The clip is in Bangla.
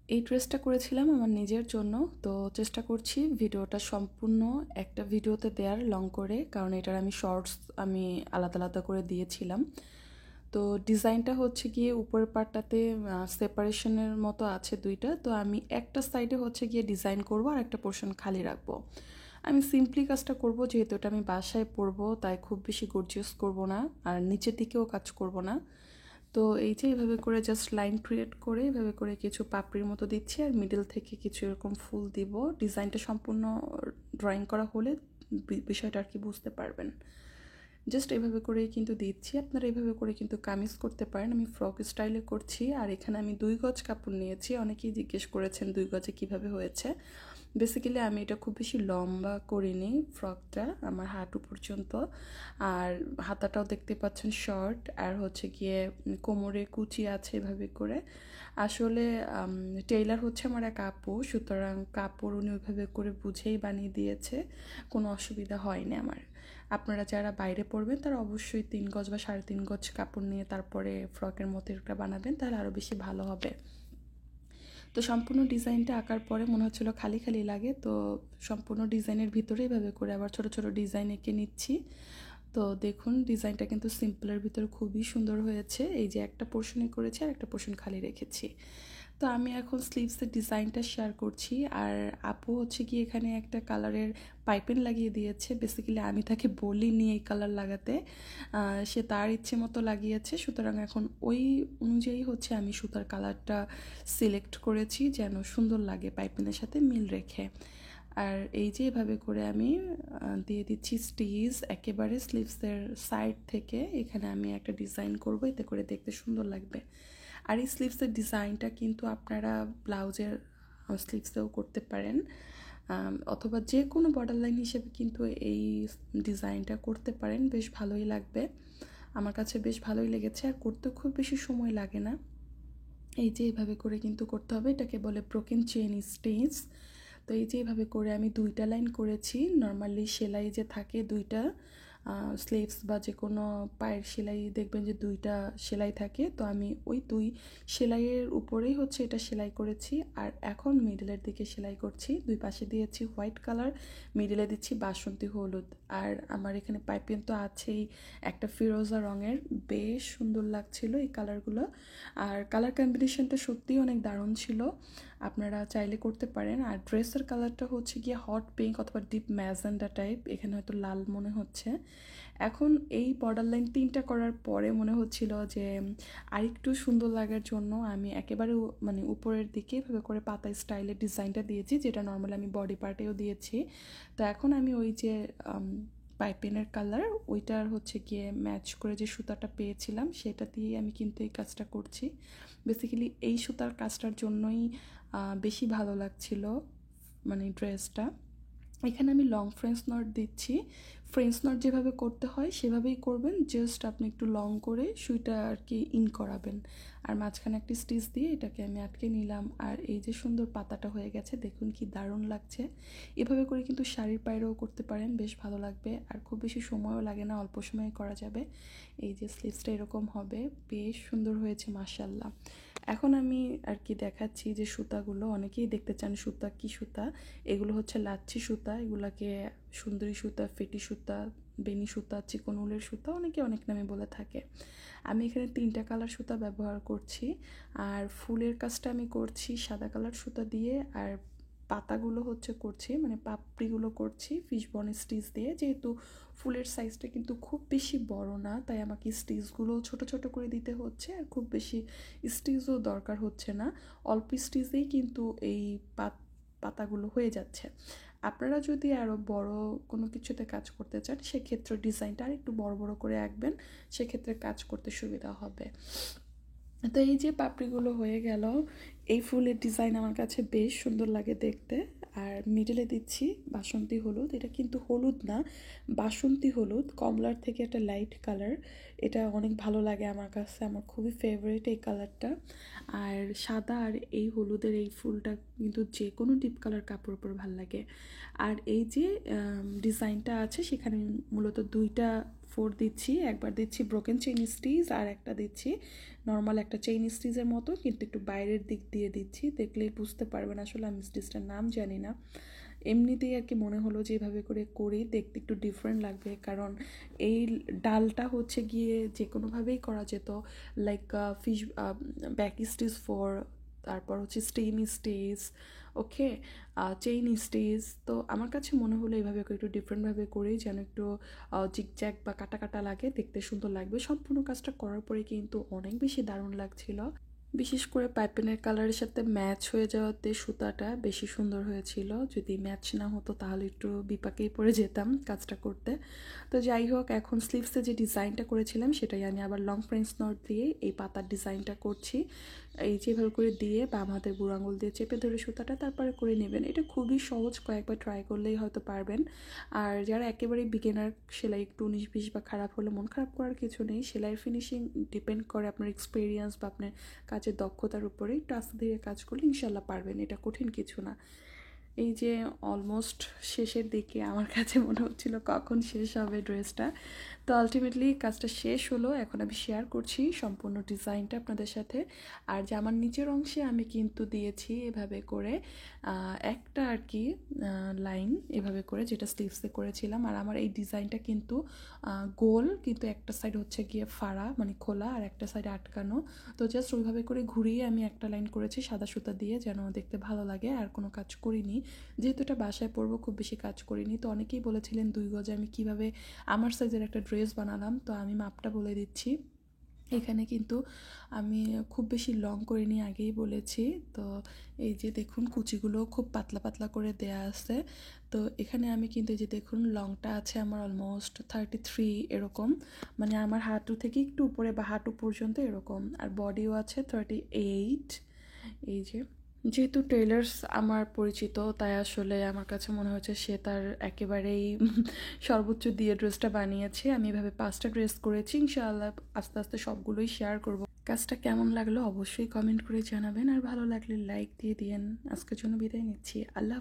এই ড্রেসটা করেছিলাম আমার নিজের জন্য। তো চেষ্টা করছি ভিডিওটা সম্পূর্ণ একটা ভিডিওতে দেওয়ার লং করে, কারণ এটার আমি শর্টস আমি আলাদা আলাদা করে দিয়েছিলাম। তো ডিজাইনটা হচ্ছে গিয়ে উপরের পার্টটাতে সেপারেশনের মতো আছে দুইটা, তো আমি একটা সাইডে হচ্ছে গিয়ে ডিজাইন করব আর একটা পোর্শন খালি রাখবো। আমি সিম্পলি কাজটা করব, যেহেতু এটা আমি বাসায় পরবো, তাই খুব বেশি গর্জিয়াস করব না আর নিচের দিকেও কাজ করব না। তো এই যে এভাবে করে জাস্ট লাইন ক্রিয়েট করে এভাবে করে কিছু পাপড়ির মতো দিচ্ছি আর মিডল থেকে কিছু এরকম ফুল দিব। ডিজাইনটা সম্পূর্ণ ড্রয়িং করা হলে বিষয়টা আর কি বুঝতে পারবেন। জাস্ট এভাবে করেই কিন্তু দিচ্ছি। আপনারা এভাবে করে কিন্তু কামিজ করতে পারেন। আমি ফ্রক স্টাইলে করছি আর এখানে আমি 2 গজ কাপড় নিয়েছি। অনেকেই জিজ্ঞেস করেছেন 2 গজে কিভাবে হয়েছে। বেসিক্যালি আমি এটা খুব বেশি লম্বা করিনি, ফ্রকটা আমার হাঁটু পর্যন্ত। আর হাতাটাও দেখতে পাচ্ছেন শর্ট, আর হচ্ছে গিয়ে কোমরে কুচি আছে এভাবে করে। আসলে টেইলার হচ্ছে আমার এক আপু, সুতরাং কাপড় উনি ওইভাবে করে বুঝেই বানিয়ে দিয়েছে, কোনো অসুবিধা হয়নি আমার। আপনারা যারা বাইরে পড়বেন তারা অবশ্যই 3 গজ বা 3.5 গজ কাপড় নিয়ে তারপরে ফ্রকের মতো একটা বানাবেন, তাহলে আরও বেশি ভালো হবে। তো সম্পূর্ণ ডিজাইনটা আঁকার পরে মনে হচ্ছিলো খালি খালি লাগে, তো সম্পূর্ণ ডিজাইনের ভিতরে এভাবে করে আবার ছোট ছোট ডিজাইন এঁকে নিচ্ছি। তো দেখুন ডিজাইনটা কিন্তু সিম্পলের ভিতরে খুবই সুন্দর হয়েছে। এই যে একটা পোর্শনে করেছি আর একটা পোর্শন খালি রেখেছি। তো আমি এখন স্লিভসের ডিজাইনটা শেয়ার করছি। আর আপু হচ্ছে কি এখানে একটা কালারের পাইপিং লাগিয়ে দিয়েছে। বেসিক্যালি আমি তাকে বলিনি এই কালার লাগাতে, সে তার ইচ্ছে মতো লাগিয়েছে। সুতরাং এখন ওই অনুযায়ী হচ্ছে আমি সুতার কালারটা সিলেক্ট করেছি যেন সুন্দর লাগে পাইপিংয়ের সাথে মিল রেখে। আর এই যে এভাবে করে আমি দিয়ে দিচ্ছি স্টিচ একেবারে স্লিভসের সাইড থেকে। এখানে আমি একটা ডিজাইন করব, এতে করে দেখতে সুন্দর লাগবে। আর এই স্লিভসের ডিজাইনটা কিন্তু আপনারা ব্লাউজের স্লিভসেও করতে পারেন, অথবা যে কোনো বর্ডার লাইন হিসেবে কিন্তু এই ডিজাইনটা করতে পারেন। বেশ ভালোই লাগবে, আমার কাছে বেশ ভালোই লেগেছে আর করতে খুব বেশি সময় লাগে না। এই যে এইভাবে করে কিন্তু করতে হবে, এটাকে বলে ব্রোকেন চেইন স্টিচ। তো এই যে এইভাবে করে আমি 2টা লাইন করেছি। নর্মালি সেলাই যে থাকে 2টা স্লিভস বা যে কোনো পায়ের সেলাই দেখবেন যে 2টা সেলাই থাকে, তো আমি ওই 2 সেলাইয়ের উপরেই হচ্ছে এটা সেলাই করেছি। আর এখন মিডলের দিকে সেলাই করছি। 2 পাশে দিয়েছি হোয়াইট কালার, মিডলে দিচ্ছি বাসন্তী হলুদ। আর আমার এখানে পাইপিং তো আছেই একটা ফিরোজা রঙের, বেশ সুন্দর লাগছিল এই কালারগুলো। আর কালার কম্বিনেশনটা সত্যিই অনেক দারুণ ছিল, আপনারা চাইলে করতে পারেন। আর ড্রেসের কালারটা হচ্ছে গিয়ে হট পিঙ্ক অথবা ডিপ ম্যাজেন্ডা টাইপ, এখানে হয়তো লাল মনে হচ্ছে। এখন এই বর্ডার লাইন 3টা করার পরে মনে হচ্ছিল যে আরেকটু সুন্দর লাগার জন্য আমি একেবারে মানে উপরের দিকে এভাবে করে পাতা স্টাইলের ডিজাইনটা দিয়েছি, যেটা নর্মালি আমি বডি পার্টেও দিয়েছি। তো এখন আমি ওই যে পাইপিনের কালার ওইটার হচ্ছে গিয়ে ম্যাচ করে যে সুতাটা পেয়েছিলাম সেটা দিয়ে আমি কিন্তু এই কাজটা করছি। বেসিক্যালি এই সুতার কাজটার জন্যই বেশি ভালো লাগছিল মানে ড্রেসটা। এখানে আমি লং ফ্রেঞ্চ নট দিচ্ছি। ফ্রেঞ্চ নট যেভাবে করতে হয় সেভাবেই করবেন, জাস্ট আপনি একটু লং করে সুইটা আর কি ইন করাবেন। আর মাঝখানে একটি স্টিচ দিয়ে এটাকে আমি আটকে নিলাম। আর এই যে সুন্দর পাতাটা হয়ে গেছে, দেখুন কি দারুণ লাগছে। এভাবে করে কিন্তু শাড়ির পায়েরও করতে পারেন, বেশ ভালো লাগবে আর খুব বেশি সময়ও লাগে না, অল্প সময়ে করা যাবে। এই যে স্লিভসটা এরকম হবে, বেশ সুন্দর হয়েছে মাশাআল্লাহ। এখন আমি আর কি দেখাচ্ছি যে সুতাগুলো, অনেকেই দেখতে চান সুতা কি সুতা। এগুলো হচ্ছে লাচ্ছি সুতা, এগুলাকে সুন্দরী সুতা, ফেটি সুতা, বেনি সুতা, চিকন উলের সুতা, অনেকে অনেক নামে বলে থাকে। আমি এখানে 3টা কালার সুতা ব্যবহার করছি। আর ফুলের কাজটা আমি করছি সাদা কালার সুতা দিয়ে, আর পাতাগুলো হচ্ছে করছি মানে পাপড়িগুলো করছি ফিশবন স্টিচ দিয়ে। যেহেতু ফুলের সাইজটা কিন্তু খুব বেশি বড় না, তাই আমাকে স্টিচগুলো ছোট ছোট করে দিতে হচ্ছে, আর খুব বেশি স্টিচও দরকার হচ্ছে না, অল্প স্টিচেই কিন্তু এই পাতাগুলো হয়ে যাচ্ছে। আপনারা যদি আরও বড় কোনো কিছুতে কাজ করতে চান সেক্ষেত্রে ডিজাইনটা আর একটু বড় বড় করে আঁকবেন, সেক্ষেত্রে কাজ করতে সুবিধা হবে। তো এই যে পাপড়িগুলো হয়ে গেল, এই ফুলের ডিজাইন আমার কাছে বেশ সুন্দর লাগে দেখতে। আর মিডলে দিচ্ছি বাসন্তী হলুদ, এটা কিন্তু হলুদ না, বাসন্তী হলুদ, কমলার থেকে একটা লাইট কালার। এটা অনেক ভালো লাগে আমার কাছে, আমার খুবই ফেভারিট এই কালারটা। আর সাদা আর এই হলুদের এই ফুলটা কিন্তু যে কোনো ডিপ কালার কাপড়ের উপর ভালো লাগে। আর এই যে ডিজাইনটা আছে সেখানে মূলত 2টা 4 দিচ্ছি, একবার দিচ্ছি ব্রোকেন চেইন স্টিচ আর একটা দিচ্ছি নর্মাল একটা চেইন স্টিচের মতো, কিন্তু একটু বাইরের দিক দিয়ে দিচ্ছি, দেখলেই বুঝতে পারবেন আসলে আমি স্টিচটার নাম জানি না। এমনিতেই আর কি মনে হলো যে এভাবে করে করি, দেখতে একটু ডিফারেন্ট লাগবে, কারণ এই ডালটা হচ্ছে গিয়ে যে কোনোভাবেই করা যেত, like fish back stitch for, তারপর হচ্ছে স্টেম স্টিচ, ওকে, চেইন স্টিচ। তো আমার কাছে মনে হলো এইভাবে করে একটু ডিফারেন্টভাবে করি, যেন একটু জিগজ্যাগ বা কাটা কাটা লাগে, দেখতে সুন্দর লাগবে। সম্পূর্ণ কাজটা করার পরে কিন্তু অনেক বেশি দারুণ লাগছিল, বিশেষ করে পাইপিনের কালারের সাথে ম্যাচ হয়ে যাওয়াতে সুতাটা বেশি সুন্দর হয়েছিল। যদি ম্যাচ না হতো তাহলে একটু বিপাকেই পড়ে যেতাম কাজটা করতে। তো যাই হোক, এখন স্লিভসে যে ডিজাইনটা করেছিলাম সেটাই আমি আবার লং ফ্রেঞ্চ নট দিয়ে এই পাতার ডিজাইনটা করছি। এই যেভাবে করে দিয়ে বাম হাতের বুড়ো আঙুল দিয়ে চেপে ধরে সুতাটা তারপরে করে নেবেন। এটা খুবই সহজ, কয়েকবার ট্রাই করলেই হয়তো পারবেন। আর যারা একেবারেই বিগিনার, সেলাই একটু 19-20 বা খারাপ হলে মন খারাপ করার কিছু নেই। সেলাইয়ের ফিনিশিং ডিপেন্ড করে আপনার এক্সপিরিয়েন্স বা আপনার কাজের দক্ষতার উপরে। একটু আস্তে ধীরে কাজ করলে ইনশাল্লাহ পারবেন, এটা কঠিন কিছু না। এই যে অলমোস্ট শেষের দিকে, আমার কাছে মনে হচ্ছিল কখন শেষ হবে ড্রেসটা। তো আলটিমেটলি কাজটা শেষ হলো, এখন আমি শেয়ার করছি সম্পূর্ণ ডিজাইনটা আপনাদের সাথে। আর জামার নিচের অংশে আমি কিন্তু দিয়েছি এভাবে করে একটা আর কি লাইন এভাবে করে, যেটা স্লিভসে করেছিলাম। আর আমার এই ডিজাইনটা কিন্তু গোল, কিন্তু একটা সাইড হচ্ছে গিয়ে ফাড়া মানে খোলা আর একটা সাইড আটকানো। তো জাস্ট ওইভাবে করে ঘুরিয়ে আমি একটা লাইন করেছি সাদা সুতা দিয়ে, যেন দেখতে ভালো লাগে। আর কোনো কাজ করিনি, যেহেতু এটা বাসায় পরবো, খুব বেশি কাজ করিনি। তো অনেকেই বলেছিলেন 2 গজে আমি কিভাবে আমার সাইজের একটা ড্রেস বানালাম, তো আমি মাপটা বলে দিচ্ছি। এখানে কিন্তু আমি খুব বেশি লং করিনি, আগেই বলেছি। তো এই যে দেখুন কুচিগুলো খুব পাতলা পাতলা করে দেয়া আছে। তো এখানে আমি কিন্তু এই যে দেখুন লংটা আছে আমার অলমোস্ট 33 এরকম, মানে আমার হাঁটু থেকে একটু উপরে বা হাঁটু পর্যন্ত এরকম। আর বডিও আছে 38। এই যে, যেহেতু টেইলার্স আমার পরিচিত, তাই আসলে আমার কাছে মনে হচ্ছে সে তার একেবারেই সর্বোচ্চ দিয়ে ড্রেসটা বানিয়েছে। আমি এভাবে 5টা ড্রেস করেছি, ইনশাআল্লাহ আস্তে আস্তে সবগুলোই শেয়ার করব। কাজটা কেমন লাগলো অবশ্যই কমেন্ট করে জানাবেন, আর ভালো লাগলে লাইক দিয়ে দিয়েন। আজকের জন্য বিদায় নিচ্ছি, আল্লাহ।